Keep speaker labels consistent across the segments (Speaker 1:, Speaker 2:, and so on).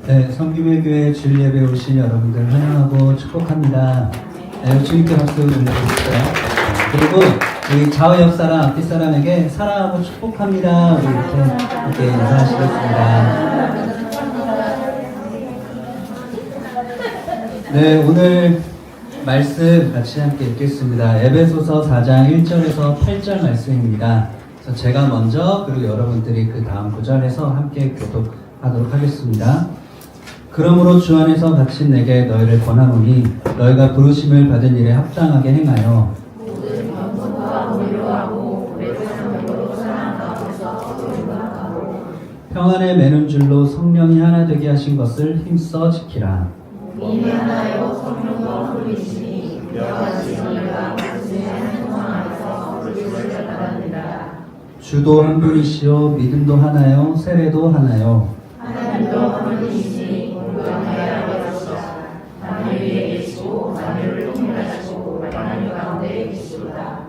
Speaker 1: 네, 성김의 교회 주일 예배 오신 여러분들 환영하고 축복합니다. 네, 주님께 박수 올려주시고요. 그리고 이 좌우 옆 사람, 앞뒤 사람에게 사랑하고 축복합니다. 우리 이렇게 함께 인사하시겠습니다. 네, 오늘 말씀 같이 함께 읽겠습니다. 에베소서 4장 1절에서 8절 말씀입니다. 그래서 제가 먼저 그리고 여러분들이 그 다음 구절에서 함께 교독하도록 하겠습니다. 그러므로 주 안에서 갇힌 내게 너희를 권하노니 너희가 부르심을 받은 일에 합당하게 행하여
Speaker 2: 모든 경건과 온유하고 외로움으로 사랑하면서 의무하고
Speaker 1: 평안에 매는 줄로 성령이 하나 되게 하신 것을 힘써 지키라.
Speaker 2: 이미 하나여 성령과 홀리시니 여러 가지 너희가 말씀에 행동하여서 그리스도를 따르니라.
Speaker 1: 주도 한 분이시요 믿음도 하나요 세례도 하나요
Speaker 2: 하나님도 한 분이시니 공평하여 하시사 만일 위에 계시고 만일을 통일하시고 만일 가운데 계시도다.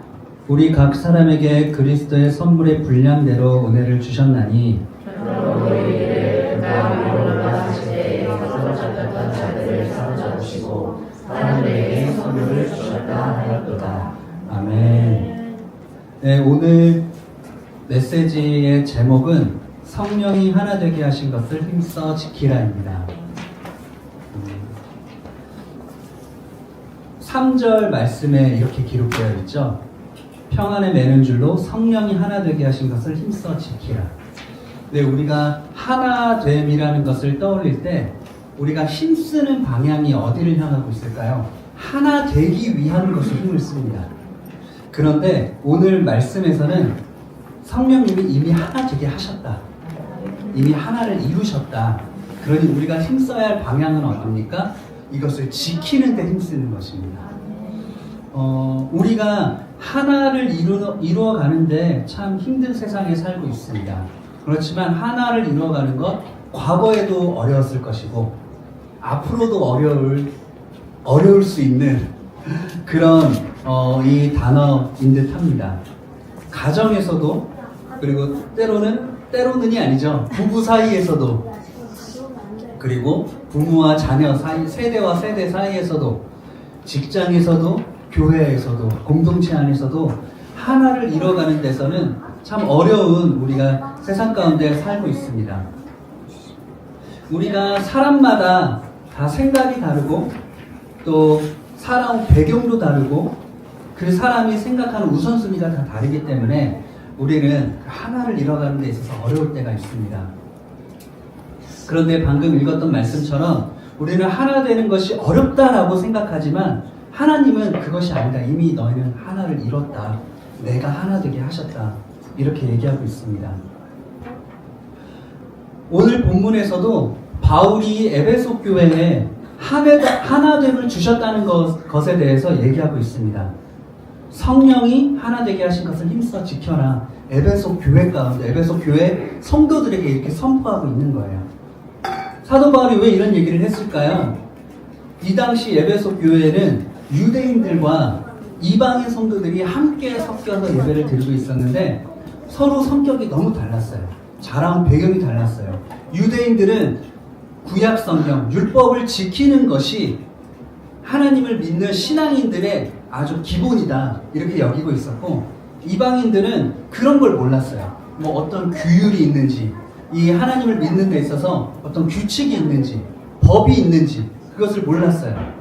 Speaker 1: 우리 각 사람에게 그리스도의 선물의 분량대로 은혜를 주셨나니
Speaker 2: 그러므로 너희를 그가 위로 올라가실 때 사로잡혔던 자들을 사로잡으시고 사람들에게 선물을 주셨다 하였도다.
Speaker 1: 아멘. 네, 오늘 메시지의 제목은 성령이 하나 되게 하신 것을 힘써 지키라입니다. 3절 말씀에 이렇게 기록되어 있죠. 평안에 매는 줄로 성령이 하나 되게 하신 것을 힘써 지키라. 네, 우리가 하나됨이라는 것을 떠올릴 때 우리가 힘쓰는 방향이 어디를 향하고 있을까요? 하나 되기 위한 것에 힘을 씁니다. 그런데 오늘 말씀에서는 성령님이 이미 하나 되게 하셨다. 이미 하나를 이루셨다. 그러니 우리가 힘써야 할 방향은 어딥니까? 이것을 지키는 데 힘쓰는 것입니다. 우리가 하나를 이루어 가는데 참 힘든 세상에 살고 있습니다. 그렇지만 하나를 이루어가는 것 과거에도 어려웠을 것이고 앞으로도 어려울 수 있는 그런 이 단어인 듯합니다. 가정에서도 그리고 때로는이 아니죠. 부부 사이에서도 그리고 부모와 자녀 사이, 세대와 세대 사이에서도 직장에서도 교회에서도 공동체 안에서도 하나를 이뤄가는 데서는 참 어려운 우리가 세상 가운데 살고 있습니다. 우리가 사람마다 다 생각이 다르고 또 살아온 배경도 다르고 그 사람이 생각하는 우선순위가 다 다르기 때문에 우리는 하나를 이뤄가는 데 있어서 어려울 때가 있습니다. 그런데 방금 읽었던 말씀처럼 우리는 하나 되는 것이 어렵다라고 생각하지만 하나님은 그것이 아니다. 이미 너희는 하나를 이뤘다. 내가 하나 되게 하셨다. 이렇게 얘기하고 있습니다. 오늘 본문에서도 바울이 에베소 교회에 하나됨을 주셨다는 것에 대해서 얘기하고 있습니다. 성령이 하나 되게 하신 것을 힘써 지켜라. 에베소 교회 가운데 에베소 교회 성도들에게 이렇게 선포하고 있는 거예요. 사도 바울이 왜 이런 얘기를 했을까요? 이 당시 에베소 교회는 유대인들과 이방인 성도들이 함께 섞여서 예배를 드리고 있었는데 서로 성격이 너무 달랐어요. 자라온 배경이 달랐어요. 유대인들은 구약 성경, 율법을 지키는 것이 하나님을 믿는 신앙인들의 아주 기본이다 이렇게 여기고 있었고 이방인들은 그런 걸 몰랐어요. 뭐 어떤 규율이 있는지 이 하나님을 믿는 데 있어서 어떤 규칙이 있는지 법이 있는지 그것을 몰랐어요.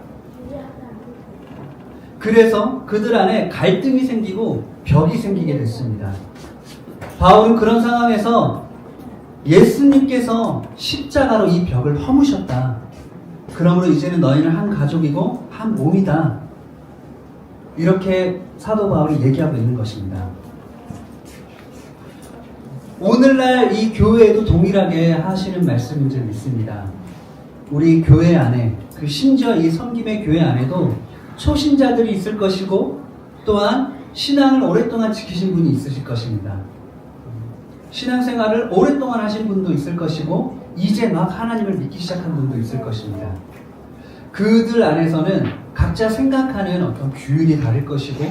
Speaker 1: 그래서 그들 안에 갈등이 생기고 벽이 생기게 됐습니다. 바울은 그런 상황에서 예수님께서 십자가로 이 벽을 허무셨다. 그러므로 이제는 너희는 한 가족이고 한 몸이다. 이렇게 사도 바울이 얘기하고 있는 것입니다. 오늘날 이 교회에도 동일하게 하시는 말씀인 줄 믿습니다. 우리 교회 안에 심지어 이 섬김의 교회 안에도 초신자들이 있을 것이고 또한 신앙을 오랫동안 지키신 분이 있으실 것입니다. 신앙생활을 오랫동안 하신 분도 있을 것이고 이제 막 하나님을 믿기 시작한 분도 있을 것입니다. 그들 안에서는 각자 생각하는 어떤 규율이 다를 것이고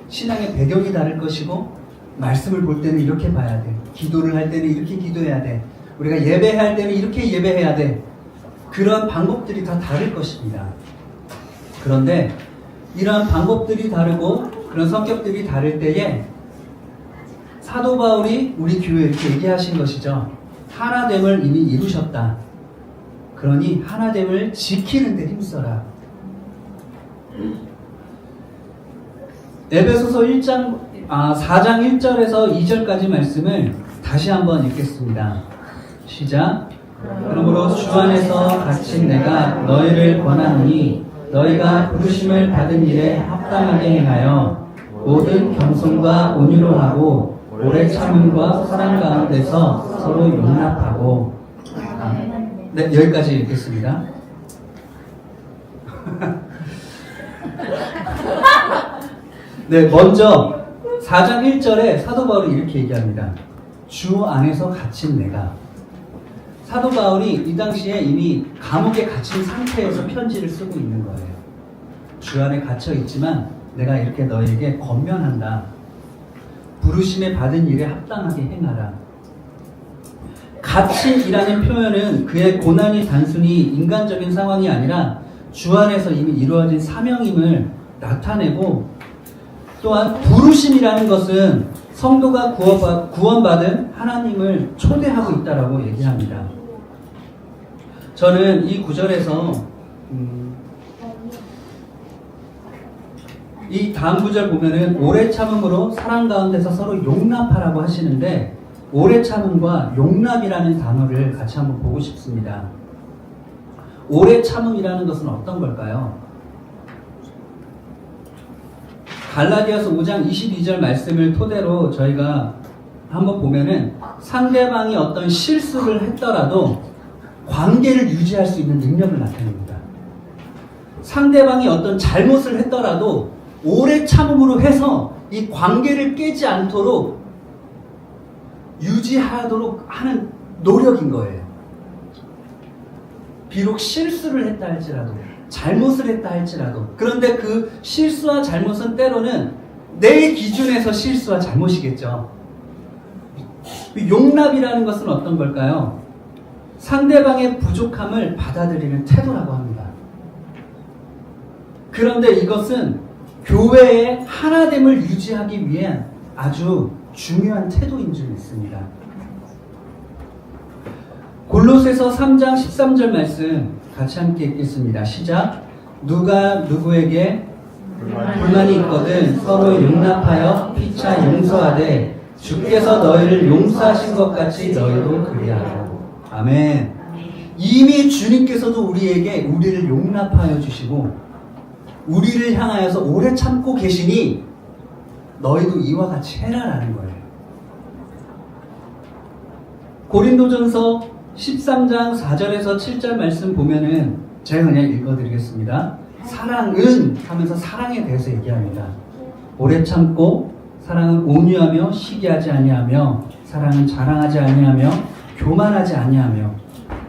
Speaker 1: 신앙의 배경이 다를 것이고 말씀을 볼 때는 이렇게 봐야 돼. 기도를 할 때는 이렇게 기도해야 돼. 우리가 예배할 때는 이렇게 예배해야 돼. 그러한 방법들이 다 다를 것입니다. 그런데 이러한 방법들이 다르고 그런 성격들이 다를 때에 사도 바울이 우리 교회에 이렇게 얘기하신 것이죠. 하나됨을 이미 이루셨다. 그러니 하나됨을 지키는 데 힘써라. 에베소서 4장 1절에서 2절까지 말씀을 다시 한번 읽겠습니다. 시작. 그러므로 주 안에서 갇힌 내가 너희를 권하노니 너희가 부르심을 받은 일에 합당하게 행하여 모든 겸손과 온유로 하고 오래 참음과 사랑 가운데서 서로 용납하고. 네, 여기까지 읽겠습니다. 네, 먼저 4장 1절에 사도 바울이 이렇게 얘기합니다. 주 안에서 갇힌 내가. 사도 바울이 이 당시에 이미 감옥에 갇힌 상태에서 편지를 쓰고 있는 거예요. 주 안에 갇혀 있지만 내가 이렇게 너에게 권면한다. 부르심에 받은 일에 합당하게 행하라. 갇힌이라는 표현은 그의 고난이 단순히 인간적인 상황이 아니라 주 안에서 이미 이루어진 사명임을 나타내고, 또한 부르심이라는 것은 성도가 구원받은 하나님을 초대하고 있다라고 얘기합니다. 저는 이 구절에서 이 다음 구절 보면은 오래 참음으로 사랑 가운데서 서로 용납하라고 하시는데, 오래 참음과 용납이라는 단어를 같이 한번 보고 싶습니다. 오래 참음이라는 것은 어떤 걸까요? 갈라디아서 5장 22절 말씀을 토대로 저희가 한번 보면은 상대방이 어떤 실수를 했더라도 관계를 유지할 수 있는 능력을 나타냅니다. 상대방이 어떤 잘못을 했더라도 오래 참음으로 해서 이 관계를 깨지 않도록 유지하도록 하는 노력인 거예요. 비록 실수를 했다 할지라도, 잘못을 했다 할지라도. 그런데 그 실수와 잘못은 때로는 내 기준에서 실수와 잘못이겠죠. 용납이라는 것은 어떤 걸까요? 상대방의 부족함을 받아들이는 태도라고 합니다. 그런데 이것은 교회의 하나됨을 유지하기 위한 아주 중요한 태도인 줄 믿습니다. 골로새서 3장 13절 말씀 같이 함께 읽겠습니다. 시작. 누가 누구에게 불만이 있거든 서로 용납하여 피차 용서하되 주께서 너희를 용서하신 것 같이 너희도 그리하고. 아멘. 이미 주님께서도 우리를 용납하여 주시고 우리를 향하여서 오래 참고 계시니 너희도 이와 같이 해라라는 거예요. 고린도전서 13장 4절에서 7절 말씀 보면은 제가 그냥 읽어드리겠습니다. 사랑은 하면서 사랑에 대해서 얘기합니다. 오래 참고, 사랑은 온유하며 시기하지 아니하며, 사랑은 자랑하지 아니하며 교만하지 아니하며,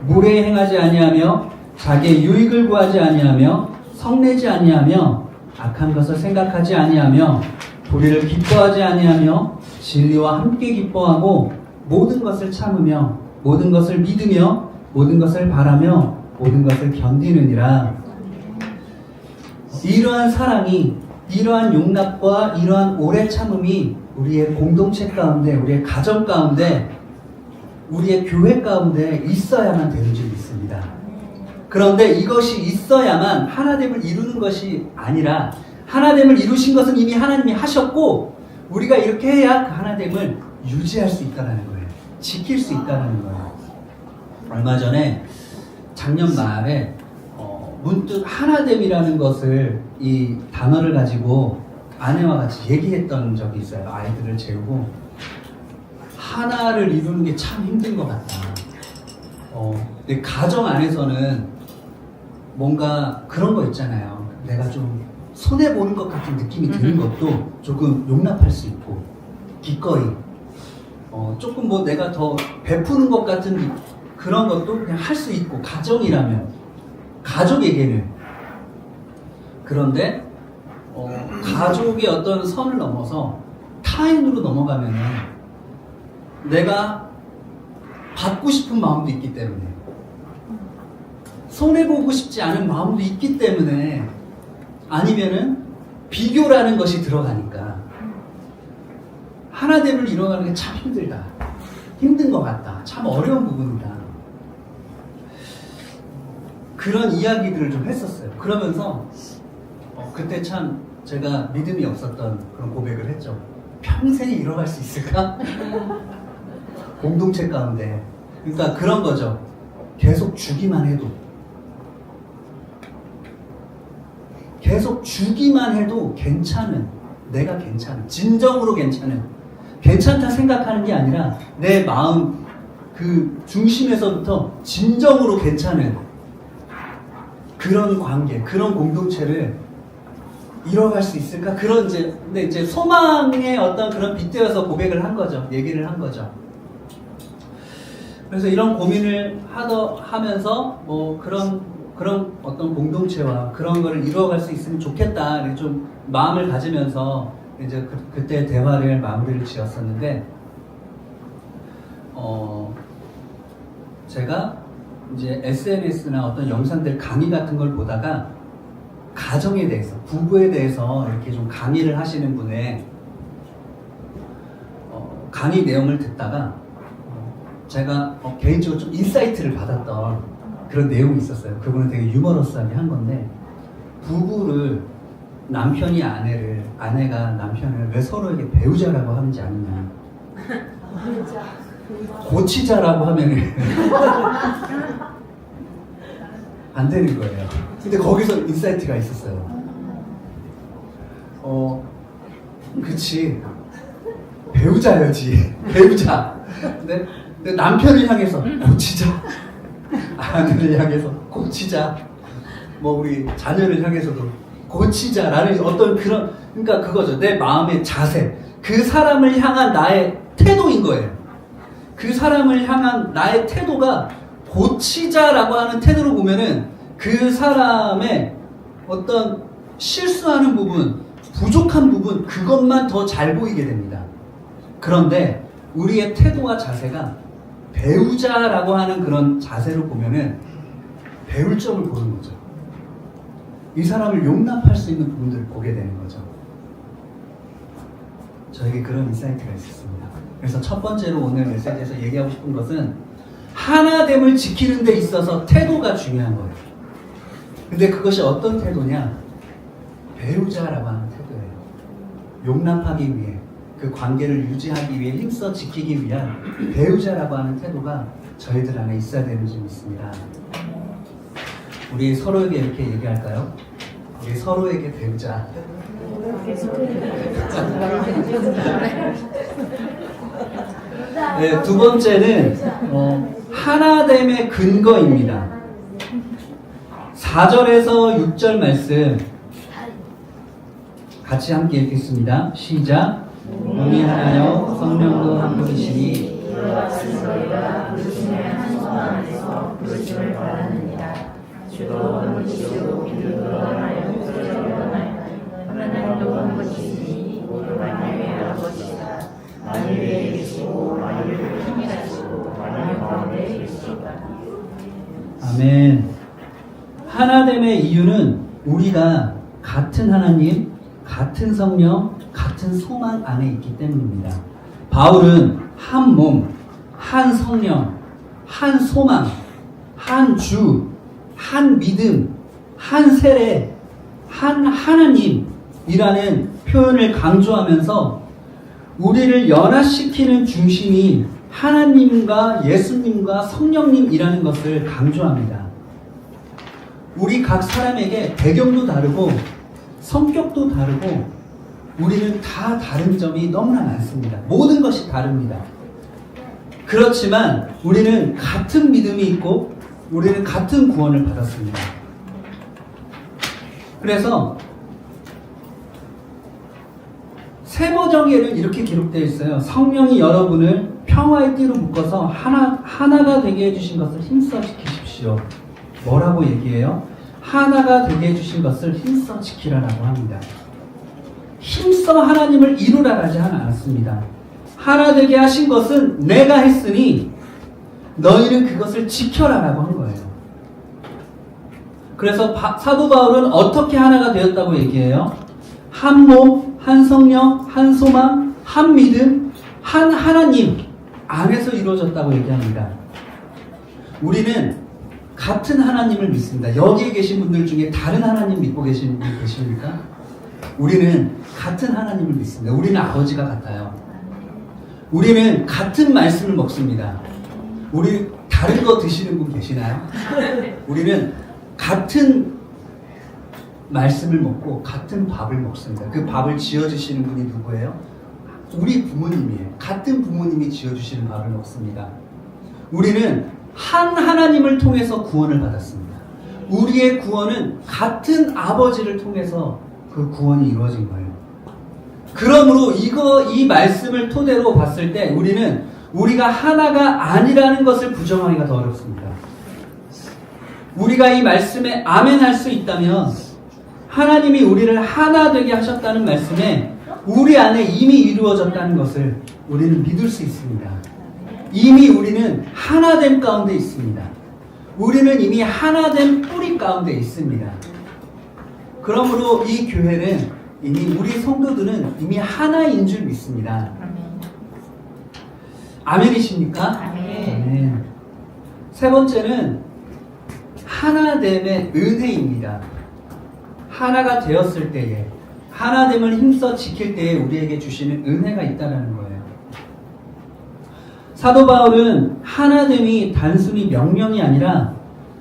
Speaker 1: 무례 행하지 아니하며, 자기의 유익을 구하지 아니하며, 성내지 아니하며, 악한 것을 생각하지 아니하며, 도리를 기뻐하지 아니하며, 진리와 함께 기뻐하고, 모든 것을 참으며, 모든 것을 믿으며, 모든 것을 바라며, 모든 것을 견디느니라. 이러한 사랑이, 이러한 용납과 이러한 오래 참음이 우리의 공동체 가운데, 우리의 가정 가운데, 우리의 교회 가운데 있어야만 되는 줄 믿습니다. 그런데 이것이 있어야만 하나됨을 이루는 것이 아니라, 하나됨을 이루신 것은 이미 하나님이 하셨고 우리가 이렇게 해야 그 하나됨을 유지할 수 있다는 거예요. 지킬 수 있다는 거예요. 얼마 전에 작년 말에 문득 하나됨이라는 것을, 이 단어를 가지고 아내와 같이 얘기했던 적이 있어요. 아이들을 재우고 하나를 이루는 게 참 힘든 것 같다. 근데 가정 안에서는 뭔가 그런 거 있잖아요. 내가 좀 손해보는 것 같은 느낌이 드는 것도 조금 용납할 수 있고, 기꺼이 조금 뭐 내가 더 베푸는 것 같은 그런 것도 그냥 할 수 있고, 가정이라면, 가족에게는. 그런데 가족의 어떤 선을 넘어서 타인으로 넘어가면은 내가 받고 싶은 마음도 있기 때문에, 손해보고 싶지 않은 마음도 있기 때문에, 아니면은 비교라는 것이 들어가니까 하나됨을 이뤄가는 게 참 힘들다, 힘든 것 같다, 참 어려운 부분이다, 그런 이야기들을 좀 했었어요. 그러면서 그때 참 제가 믿음이 없었던 그런 고백을 했죠. 평생 이뤄갈 수 있을까? 공동체 가운데. 그러니까 그런 거죠. 계속 주기만 해도, 계속 주기만 해도 괜찮은, 내가 괜찮은, 진정으로 괜찮은, 괜찮다 생각하는 게 아니라 내 마음 그 중심에서부터 진정으로 괜찮은 그런 관계, 그런 공동체를 이뤄갈 수 있을까? 그런 근데 이제 소망의 어떤 그런 빗대어서 고백을 한 거죠. 얘기를 한 거죠. 그래서 이런 고민을 하면서 뭐 그런 어떤 공동체와 그런 거를 이루어갈 수 있으면 좋겠다, 이렇게 좀 마음을 가지면서 이제 그때 대화를 마무리를 지었었는데, 제가 이제 SNS나 어떤 영상들 강의 같은 걸 보다가 가정에 대해서, 부부에 대해서 이렇게 좀 강의를 하시는 분의 강의 내용을 듣다가 제가 개인적으로 좀 인사이트를 받았던 그런 내용이 있었어요. 그분은 되게 유머러스하게 한 건데, 부부를, 남편이 아내를, 아내가 남편을 왜 서로에게 배우자라고 하는지 아느냐, 고치자라고 하면은 안 되는 거예요. 근데 거기서 인사이트가 있었어요. 그치, 배우자여지, 배우자. 근데 남편을 향해서 고치자, 아내를 향해서 고치자, 뭐 우리 자녀를 향해서도 고치자라는 어떤 그런, 그러니까 그거죠. 내 마음의 자세, 그 사람을 향한 나의 태도인 거예요. 그 사람을 향한 나의 태도가 고치자라고 하는 태도로 보면은 그 사람의 어떤 실수하는 부분, 부족한 부분, 그것만 더 잘 보이게 됩니다. 그런데 우리의 태도와 자세가 배우자라고 하는 그런 자세로 보면은 배울 점을 보는 거죠. 이 사람을 용납할 수 있는 부분들을 보게 되는 거죠. 저에게 그런 인사이트가 있었습니다. 그래서 첫 번째로 오늘 메시지에서 얘기하고 싶은 것은 하나됨을 지키는 데 있어서 태도가 중요한 거예요. 근데 그것이 어떤 태도냐? 배우자라고 하는 태도예요. 용납하기 위해, 그 관계를 유지하기 위해 힘써 지키기 위한 배우자라고 하는 태도가 저희들 안에 있어야 되는 줄 믿습니다. 우리 서로에게 이렇게 얘기할까요? 우리 서로에게 배우자. 네, 두 번째는 하나됨의 근거입니다. 4절에서 6절 말씀 같이 함께 읽겠습니다. 시작. 몸이 하나요 성령도 한 분이시니 이와 같이 저희가 그리스도의 한 성 안에서 부르심을 받았느니라. 주도 한 분이시요 믿음도 하나요 목소리도 하나요 하나님도 한 분이시니 모두 만유의 아버지시다. 만유에 계시고 만유를 통일하시고 만유 가운데 계시다. 아멘. 하나됨의 이유는 우리가 같은 하나님, 같은 성령, 같은 소망 안에 있기 때문입니다. 바울은 한 몸, 한 성령, 한 소망, 한 주, 한 믿음, 한 세례, 한 하나님이라는 표현을 강조하면서 우리를 연합시키는 중심이 하나님과 예수님과 성령님이라는 것을 강조합니다. 우리 각 사람에게 배경도 다르고 성격도 다르고 우리는 다 다른 점이 너무나 많습니다. 모든 것이 다릅니다. 그렇지만 우리는 같은 믿음이 있고 우리는 같은 구원을 받았습니다. 그래서 세버정에는 이렇게 기록되어 있어요. 성령이 여러분을 평화의 띠로 묶어서 하나가 되게 해주신 것을 힘써 지키십시오. 뭐라고 얘기해요? 하나가 되게 해주신 것을 힘써 지키라라고 합니다. 힘써 하나님을 이루라라지 않았습니다. 하나 되게 하신 것은 내가 했으니 너희는 그것을 지켜라라고 한 거예요. 그래서 사도 바울은 어떻게 하나가 되었다고 얘기해요? 한 몸, 한 성령, 한 소망, 한 믿음, 한 하나님 안에서 이루어졌다고 얘기합니다. 우리는 같은 하나님을 믿습니다. 여기에 계신 분들 중에 다른 하나님 믿고 계신 분 계십니까? 우리는 같은 하나님을 믿습니다. 우리는 아버지가 같아요. 우리는 같은 말씀을 먹습니다. 우리 다른 거 드시는 분 계시나요? 우리는 같은 말씀을 먹고 같은 밥을 먹습니다. 그 밥을 지어주시는 분이 누구예요? 우리 부모님이에요. 같은 부모님이 지어주시는 밥을 먹습니다. 우리는 한 하나님을 통해서 구원을 받았습니다. 우리의 구원은 같은 아버지를 통해서 그 구원이 이루어진 거예요. 그러므로 이 말씀을 토대로 봤을 때 우리는 우리가 하나가 아니라는 것을 부정하기가 더 어렵습니다. 우리가 이 말씀에 아멘 할 수 있다면 하나님이 우리를 하나 되게 하셨다는 말씀에 우리 안에 이미 이루어졌다는 것을 우리는 믿을 수 있습니다. 이미 우리는 하나됨 가운데 있습니다. 우리는 이미 하나된 뿌리 가운데 있습니다. 그러므로 이 교회는 이미 우리 성도들은 이미 하나인 줄 믿습니다. 아멘이십니까? 아멘. 세 번째는 하나됨의 은혜입니다. 하나가 되었을 때에 하나됨을 힘써 지킬 때에 우리에게 주시는 은혜가 있다는 거예요. 사도 바울은 하나됨이 단순히 명령이 아니라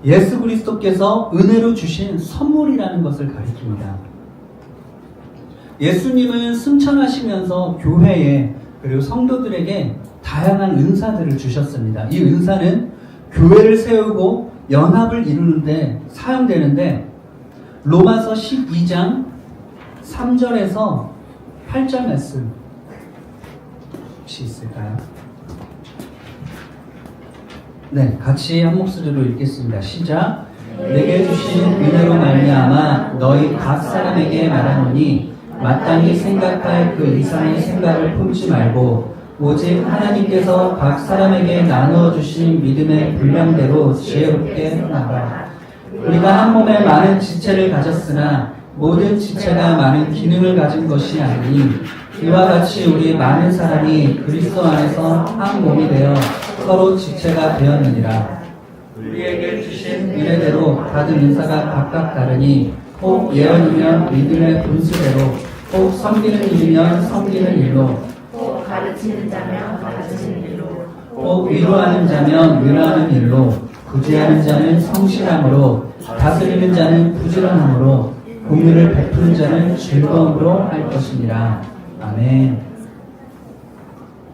Speaker 1: 예수 그리스도께서 은혜로 주신 선물이라는 것을 가리킵니다. 예수님은 승천하시면서 교회에 그리고 성도들에게 다양한 은사들을 주셨습니다. 이 은사는 교회를 세우고 연합을 이루는데 사용되는데 로마서 12장 3절에서 8절 말씀 혹시 있을까요? 네, 같이 한 목소리로 읽겠습니다. 시작. 내게 주신 은혜로 말미암아 너희 각 사람에게 말하노니 마땅히 생각할 그 이상의 생각을 품지 말고 오직 하나님께서 각 사람에게 나누어 주신 믿음의 분량대로 지혜롭게 행하라. 우리가 한 몸에 많은 지체를 가졌으나 모든 지체가 많은 기능을 가진 것이 아니니 이와 같이 우리 많은 사람이 그리스도 안에서 한 몸이 되어 서로 지체가 되었느니라. 우리에게 주신 은혜대로 받은 은사가 각각 다르니 혹 예언이면 믿음의 분수대로 혹 섬기는 일이면 섬기는 일로
Speaker 2: 혹 가르치는 자면 가르치는 일로
Speaker 1: 혹 위로하는 자면 위로하는 일로 구제하는 자는 성실함으로 다스리는 자는 부지런함으로 공유를 베푸는 자는 즐거움으로 할 것이니라. 아멘.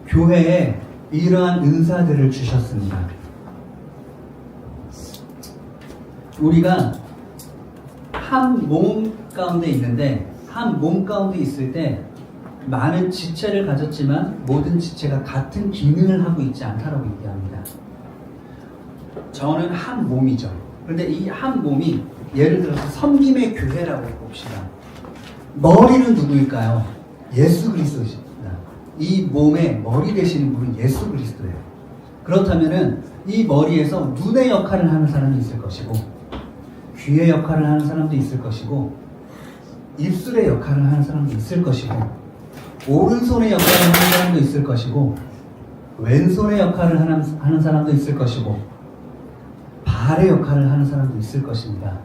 Speaker 1: 교회에 이러한 은사들을 주셨습니다. 우리가 한 몸 가운데 있는데 한 몸 가운데 있을 때 많은 지체를 가졌지만 모든 지체가 같은 기능을 하고 있지 않다라고 얘기합니다. 저는 한 몸이죠. 그런데 이 한 몸이 예를 들어서 섬김의 교회라고 봅시다. 머리는 누구일까요? 예수 그리스도십니다. 이 몸의 머리 되시는 분은 예수 그리스도예요. 그렇다면은 이 머리에서 눈의 역할을 하는 사람이 있을 것이고 귀의 역할을 하는 사람도 있을 것이고 입술의 역할을 하는 사람도 있을 것이고 오른손의 역할을 하는 사람도 있을 것이고 왼손의 역할을 하는 사람도 있을 것이고 발의 역할을 하는 사람도 있을 것입니다.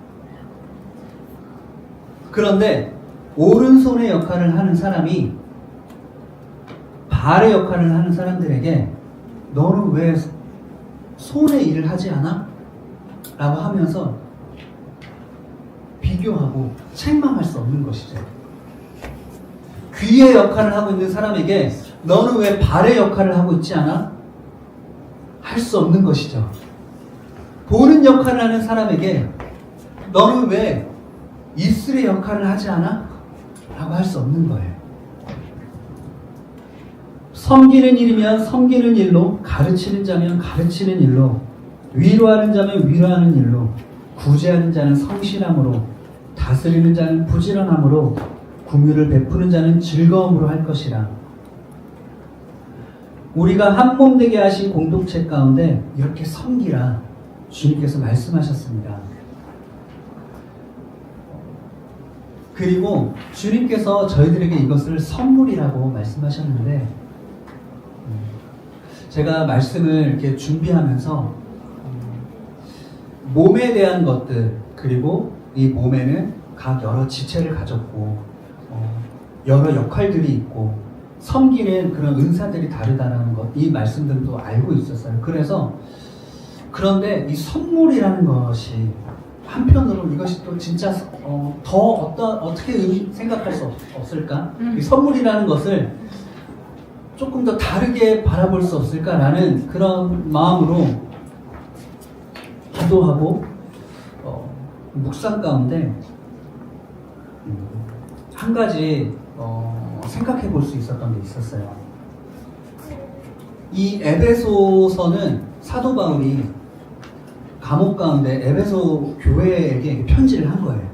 Speaker 1: 그런데 오른손의 역할을 하는 사람이 발의 역할을 하는 사람들에게 너는 왜 손의 일을 하지 않아? 라고 하면서 비교하고 책망할 수 없는 것이죠. 귀의 역할을 하고 있는 사람에게 너는 왜 발의 역할을 하고 있지 않아? 할 수 없는 것이죠. 보는 역할을 하는 사람에게 너는 왜 입술의 역할을 하지 않아? 라고 할 수 없는 거예요. 섬기는 일이면 섬기는 일로, 가르치는 자면 가르치는 일로, 위로하는 자면 위로하는 일로, 구제하는 자는 성실함으로, 다스리는 자는 부지런함으로, 긍휼을 베푸는 자는 즐거움으로 할 것이라. 우리가 한 몸 되게 하신 공동체 가운데 이렇게 섬기라 주님께서 말씀하셨습니다. 그리고 주님께서 저희들에게 이것을 선물이라고 말씀하셨는데 제가 말씀을 이렇게 준비하면서 몸에 대한 것들 그리고 이 몸에는 각 여러 지체를 가졌고 여러 역할들이 있고 섬기는 그런 은사들이 다르다는 것, 이 말씀들도 알고 있었어요. 그래서 그런데 이 선물이라는 것이 한편으로 이것이 또 진짜 더 어떻게 생각할 수 없을까? 이 선물이라는 것을 조금 더 다르게 바라볼 수 없을까라는 그런 마음으로 기도하고 묵상 가운데 한 가지 생각해 볼 수 있었던 게 있었어요. 이 에베소서는 사도 바울이 감옥 가운데 에베소 교회에게 편지를 한 거예요.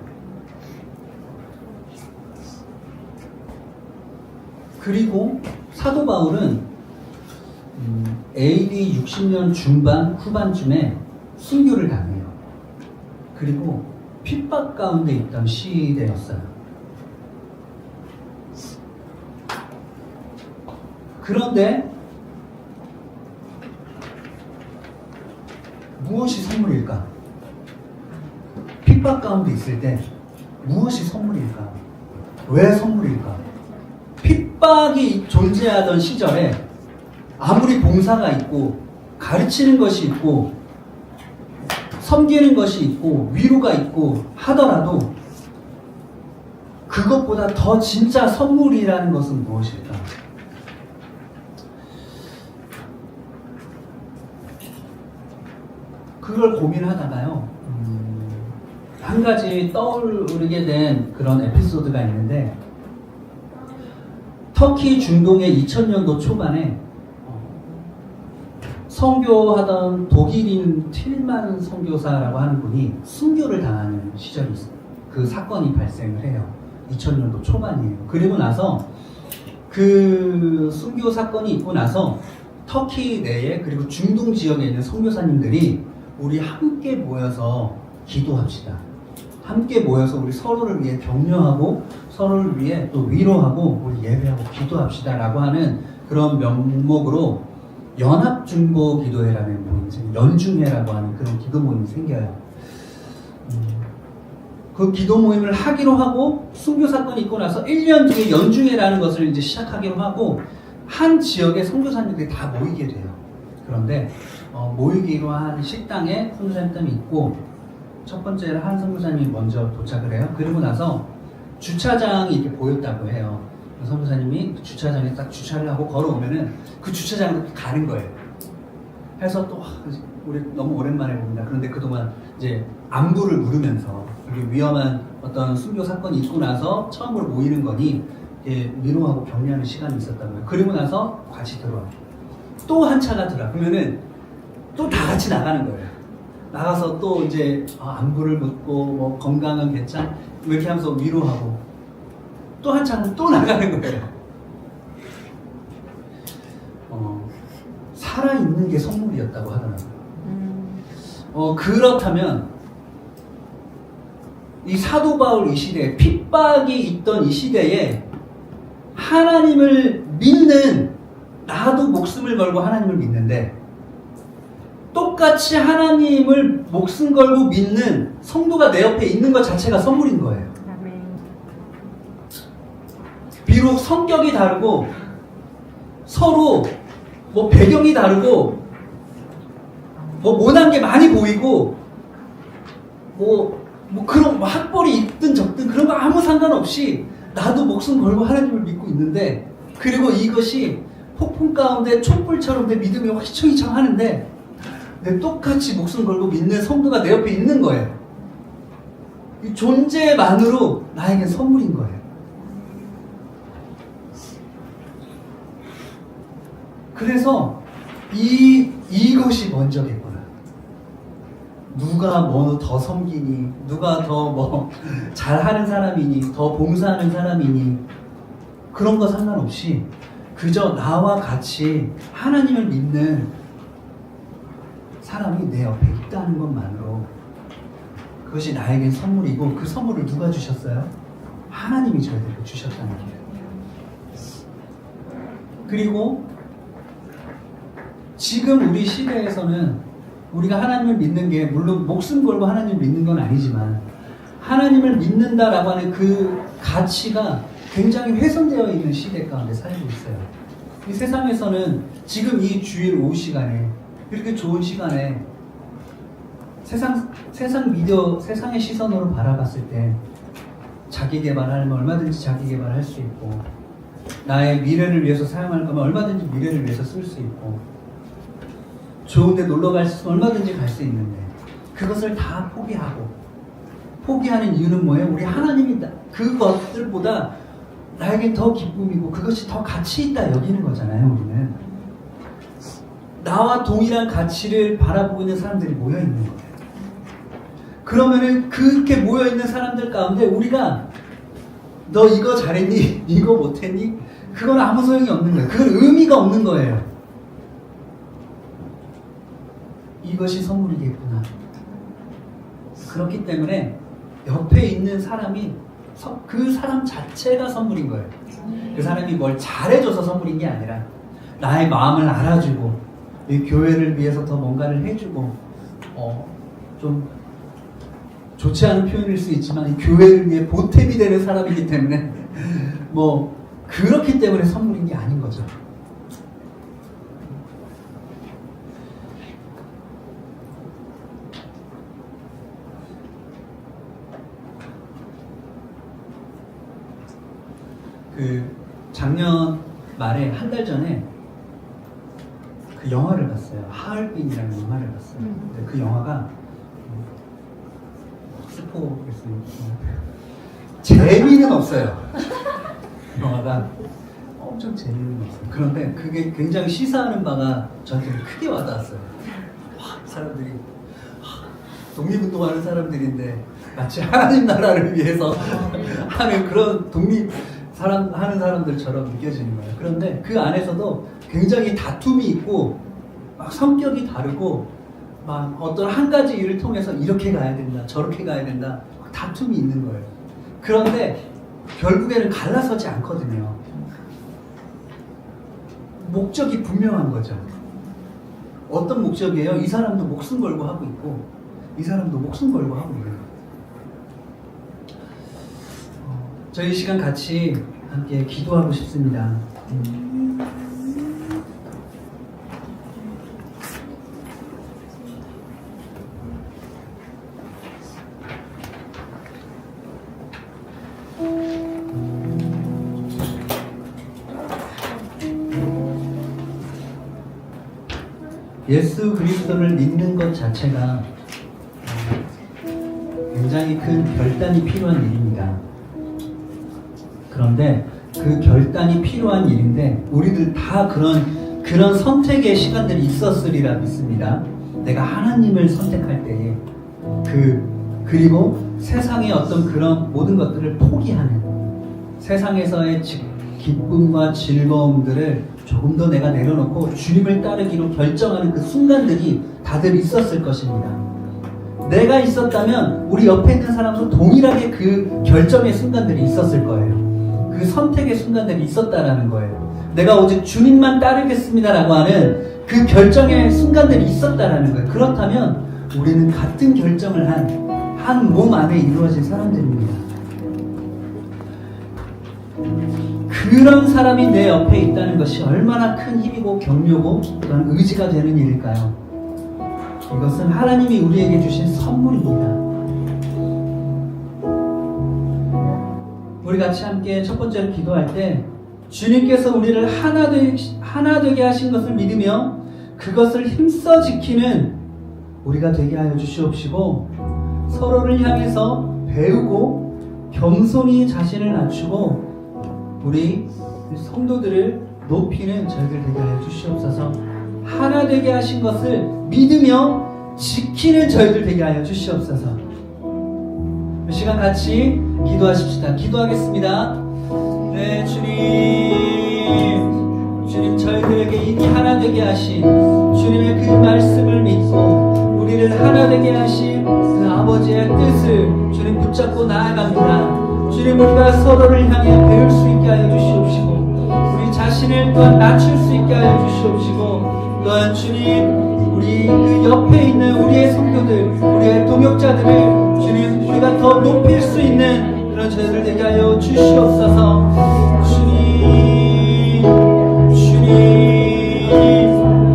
Speaker 1: 그리고 사도 바울은 AD 60년 중반 후반쯤에 순교를 당해요. 그리고 핍박 가운데 있던 시대였어요. 그런데 무엇이 선물일까? 핍박 가운데 있을 때 무엇이 선물일까? 왜 선물일까? 핍박이 존재하던 시절에 아무리 봉사가 있고 가르치는 것이 있고 섬기는 것이 있고 위로가 있고 하더라도 그것보다 더 진짜 선물이라는 것은 무엇일까? 그걸 고민하다가요, 한 가지 떠오르게 된 그런 에피소드가 있는데, 터키 중동의 2000년도 초반에 선교하던 독일인 틸만 선교사라고 하는 분이 순교를 당하는 시절이 있어요. 그 사건이 발생을 해요. 2000년도 초반이에요. 그리고 나서 그 순교 사건이 있고 나서 터키 내에 그리고 중동 지역에 있는 선교사님들이 우리 함께 모여서 기도합시다. 함께 모여서 우리 서로를 위해 격려하고 서로를 위해 또 위로하고 우리 예배하고 기도합시다 라고 하는 그런 명목으로 연합중보 기도회라는 모임, 연중회라고 하는 그런 기도 모임이 생겨요. 그 기도 모임을 하기로 하고 순교 사건이 있고 나서 1년 뒤에 연중회라는 것을 이제 시작하기로 하고 한 지역의 선교사님들이 다 모이게 돼요. 그런데 모이기로 한 식당에 선교사님이 있고 첫 번째로 한 선교사님이 먼저 도착을 해요. 그리고 나서 주차장이 이렇게 보였다고 해요. 선교사님이 주차장에 딱 주차를 하고 걸어오면은 그 주차장으로 가는 거예요. 해서 또 우리 너무 오랜만에 봅니다. 그런데 그동안 이제 안부를 물으면서 위험한 어떤 순교 사건이 있고 나서 처음으로 모이는 거니 위로하고 격려하는 시간이 있었다고요. 그리고 나서 같이 들어와요. 또 한 차가 들어와. 그러면은 또 다 같이 나가는 거예요. 나가서 또 이제 안부를 묻고 뭐 건강은 괜찮? 이렇게 하면서 위로하고 또 한 차는 또 나가는 거예요. 살아있는 게 선물이었다고 하더라고요. 그렇다면 이 사도 바울 이 시대에 핍박이 있던 이 시대에 하나님을 믿는 나도 목숨을 걸고 하나님을 믿는데 똑같이 하나님을 목숨 걸고 믿는 성도가 내 옆에 있는 것 자체가 선물인 거예요. 비록 성격이 다르고 서로 뭐 배경이 다르고 뭐 못한 게 많이 보이고 뭐 그런 학벌이 있든 적든 그런 거 아무 상관없이 나도 목숨 걸고 하나님을 믿고 있는데 그리고 이것이 폭풍 가운데 촛불처럼 내 믿음이 휘청휘청 하는데 내 똑같이 목숨 걸고 믿는 성도가 내 옆에 있는 거예요. 이 존재만으로 나에겐 선물인 거예요. 그래서 이것이 먼저겠구나. 누가 뭐 더 섬기니, 누가 더 뭐 잘하는 사람이니, 더 봉사하는 사람이니 그런 거 상관없이 그저 나와 같이 하나님을 믿는 사람이 내 옆에 있다는 것만으로 그것이 나에겐 선물이고 그 선물을 누가 주셨어요? 하나님이 저희들에게 주셨다는 거예요. 그리고 지금 우리 시대에서는 우리가 하나님을 믿는 게 물론 목숨 걸고 하나님을 믿는 건 아니지만 하나님을 믿는다라고 하는 그 가치가 굉장히 훼손되어 있는 시대 가운데 살고 있어요. 이 세상에서는 지금 이 주일 오후 시간에 이렇게 좋은 시간에 세상 미디어, 세상의 시선으로 바라봤을 때 자기 개발하려면 얼마든지 자기 개발할 수 있고 나의 미래를 위해서 사용할 거면 얼마든지 미래를 위해서 쓸 수 있고 좋은데 놀러 갈 수 있으면 얼마든지 갈 수 있는데 그것을 다 포기하는 이유는 뭐예요? 우리 하나님이 그것들보다 나에겐 더 기쁨이고 그것이 더 가치 있다 여기는 거잖아요. 우리는 나와 동일한 가치를 바라보고 있는 사람들이 모여 있는 거예요. 그러면은 그렇게 모여 있는 사람들 가운데 우리가 너 이거 잘했니? 이거 못했니? 그건 아무 소용이 없는 거예요. 그건 의미가 없는 거예요. 이것이 선물이겠구나. 그렇기 때문에 옆에 있는 사람이 그 사람 자체가 선물인 거예요. 그 사람이 뭘 잘해줘서 선물인 게 아니라 나의 마음을 알아주고 이 교회를 위해서 더 뭔가를 해주고 좀 좋지 않은 표현일 수 있지만 이 교회를 위해 보탬이 되는 사람이기 때문에 뭐 그렇기 때문에 선물인 게 아닌 거죠. 그 작년 말에 한 달 전에 그 영화를 봤어요. 하얼빈이라는 영화를 봤어요. 근데 그 영화가 스포겠습니다. 재미는 없어요. 영화가 엄청 재미는 없어요. 그런데 그게 굉장히 시사하는 바가 저한테 크게 와닿았어요. 사람들이 독립운동하는 사람들인데 마치 하나님 나라를 위해서 하는 그런 하는 사람들처럼 느껴지는 거예요. 그런데 그 안에서도 굉장히 다툼이 있고 막 성격이 다르고 막 어떤 한 가지 일을 통해서 이렇게 가야 된다 저렇게 가야 된다 다툼이 있는 거예요. 그런데 결국에는 갈라서지 않거든요. 목적이 분명한 거죠. 어떤 목적이에요? 이 사람도 목숨 걸고 하고 있고 이 사람도 목숨 걸고 하고 있는 거예요. 저희 시간 같이 함께 기도하고 싶습니다. 예수 그리스도를 믿는 것 자체가 굉장히 큰 결단이 필요한 일입니다. 그런데 그 결단이 필요한 일인데 우리들 다 그런 선택의 시간들이 있었으리라 믿습니다. 내가 하나님을 선택할 때에 그리고 세상의 어떤 그런 모든 것들을 포기하는 세상에서의 기쁨과 즐거움들을 조금 더 내가 내려놓고 주님을 따르기로 결정하는 그 순간들이 다들 있었을 것입니다. 내가 있었다면 우리 옆에 있는 사람도 동일하게 그 결정의 순간들이 있었을 거예요. 그 선택의 순간들이 있었다라는 거예요. 내가 오직 주님만 따르겠습니다라고 하는 그 결정의 순간들이 있었다라는 거예요. 그렇다면 우리는 같은 결정을 한 몸 안에 이루어진 사람들입니다. 그런 사람이 내 옆에 있다는 것이 얼마나 큰 힘이고 격려고 또한 의지가 되는 일일까요? 이것은 하나님이 우리에게 주신 선물입니다. 우리 같이 함께 첫 번째로 기도할 때 주님께서 우리를 하나 되게 하신 것을 믿으며 그것을 힘써 지키는 우리가 되게 하여 주시옵시고 서로를 향해서 배우고 겸손히 자신을 낮추고 우리 성도들을 높이는 저희들 되게 하여 주시옵소서. 하나 되게 하신 것을 믿으며 지키는 저희들 되게 하여 주시옵소서. 이 시간 같이 기도하십시다. 기도하겠습니다. 네, 주님 저희들에게 이미 하나 되게 하신 주님의 그 말씀을 믿고 우리를 하나 되게 하신 그 아버지의 뜻을 주님 붙잡고 나아갑니다. 주님 우리가 서로를 향해 배울 수 있게 하여 주시옵시고 우리 자신을 또한 낮출 수 있게 하여 주시옵시고 또한 주님 우리 그 옆에 있는 우리의 성도들 우리의 동역자들을 주님 우리가 더 높일 수 있는 그런 저희들 되게 하여 주시옵소서. 주님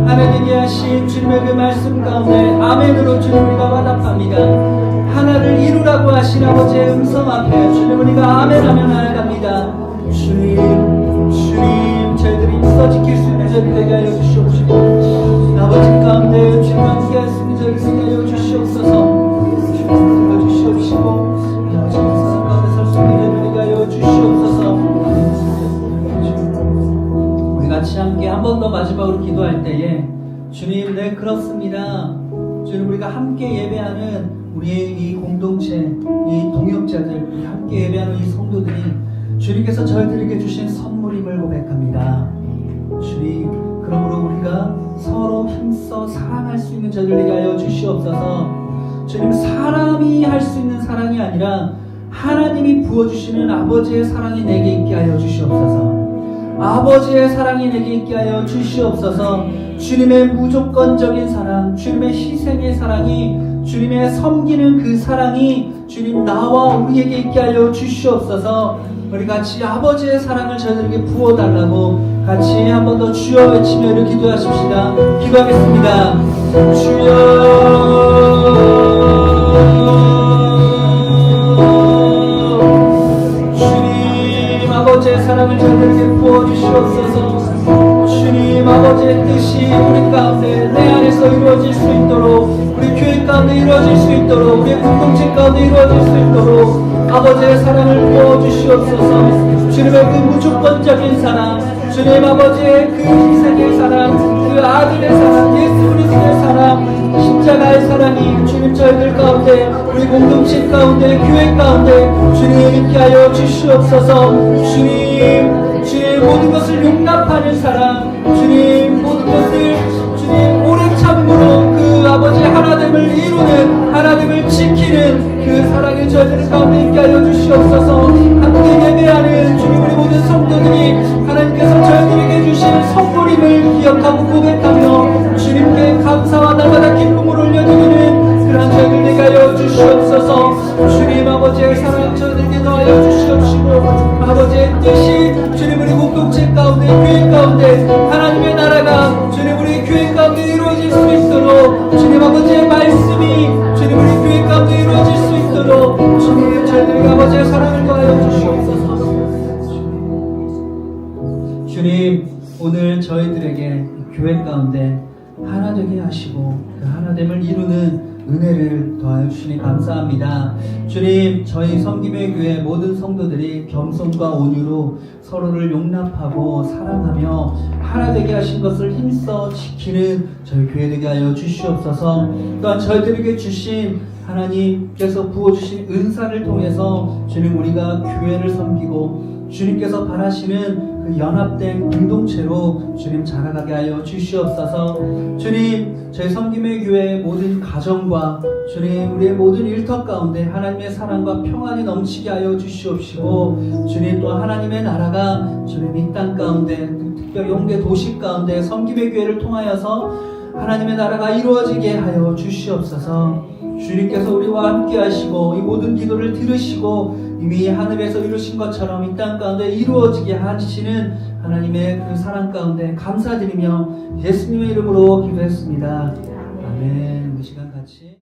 Speaker 1: 하나님께 하신 주님의 그 말씀 가운데 아멘으로 주님 우리가 화답합니다. 하나를 이루라고 하신 아버지의 음성 앞에 주님 우리가 아멘하며 나아갑니다. 주님 저희들이 있어 지킬 수 있는 저희들 되게 하여 주시옵시고 아버지 가운데 주님 함께 하시는 저희들 되게 하여 주시옵소서. 주님 주시옵시고 아버지 사랑 가운데 설 수 있는 저희들 되게 하여 주시옵소서. 우리 같이 함께 한 번 더 마지막으로 기도할 때에 주님 네 그렇습니다. 주님 우리가 함께 예배하는 우리의 이 공동체, 이 동역자들, 우리 함께 예배하는 이 성도들이 주님께서 저희들에게 주신 선물임을 고백합니다. 주님, 그러므로 우리가 서로 힘써 사랑할 수 있는 저희들에게 하여 주시옵소서. 주님, 사람이 할 수 있는 사랑이 아니라 하나님이 부어주시는 아버지의 사랑이 내게 있게 하여 주시옵소서. 아버지의 사랑이 내게 있게 하여 주시옵소서. 주님의 무조건적인 사랑, 주님의 희생의 사랑이 주님의 섬기는 그 사랑이 주님 나와 우리에게 있게 하여 주시옵소서. 우리 같이 아버지의 사랑을 저희들에게 부어달라고 같이 한 번 더 주여 외치며 기도하십시다. 기도하겠습니다. 주여 주님 아버지의 사랑을 저희들에게 부어주시옵소서. 주님 아버지의 뜻이 우리 가운데 내 안에서 이루어질 수 있도록 우리 교회 가운데 이루어질 수 있도록 우리 공동체 가운데 이루어질 수 있도록 아버지의 사랑을 부어주시옵소서. 주님의 그 무조건적인 사랑 주님 아버지의 그 희생의 사랑 그 아들의 사랑 예수 그리스도의 사랑 십자가의 사랑이 주님 저희들 가운데 우리 공동체 가운데 교회 가운데 주님 있게 하여 주시옵소서. 주님 모든 것을 용납하는 사랑 주님 모든 것을 주님 오래 참음으로 그 아버지의 하나됨을 이루는 하나됨을 지키는 그 사랑을 저희들 가운데 있게 하여 주시옵소서. 함께 예배하는 주님 우리 모든 성도들이 하나님께서 저희들에게 주신 선물임을 기억하고 고백하며 주님께 감사와 날마다 기쁨을 올려드리는 그런 저희들에게 하여 주시옵소서. 주님 아버지의 사랑 저희들에게 더하여 주시옵시고 아버지의 뜻이 주님 우리 공동체 가운데 교회 가운데 하나님의 나라가 주님 우리 교회 가운데 이루어질 수 있도록 주님 아버지의 말씀이 주님 우리 교회 가운데 이루어질 수 있도록 주님 저희들에게 아버지의 사랑을 더하여 주시옵소서. 주님 오늘 저희들에게 교회 가운데 하나 되게 하시고 그 하나됨을 이루는 은혜를 더하여 주시니 감사합니다. 주님 저희 섬김의 교회 모든 성도들이 겸손과 온유로 서로를 용납하고 사랑하며 하나 되게 하신 것을 힘써 지키는 저희 교회 되게 하여 주시옵소서. 또한 저희들에게 주신 하나님께서 부어주신 은사를 통해서 주님 우리가 교회를 섬기고 주님께서 바라시는 그 연합된 공동체로 주님 자라가게 하여 주시옵소서. 주님 저희 섬김의 교회 모든 가정과 주님 우리의 모든 일터 가운데 하나님의 사랑과 평안이 넘치게 하여 주시옵시고 주님 또 하나님의 나라가 주님 이 땅 가운데 특별히 홍대 도시 가운데 섬김의 교회를 통하여서 하나님의 나라가 이루어지게 하여 주시옵소서. 주님께서 우리와 함께 하시고 이 모든 기도를 들으시고 이미 하늘에서 이루신 것처럼 이 땅 가운데 이루어지게 하시는 하나님의 그 사랑 가운데 감사드리며 예수님의 이름으로 기도했습니다. 아멘. 이 시간 같이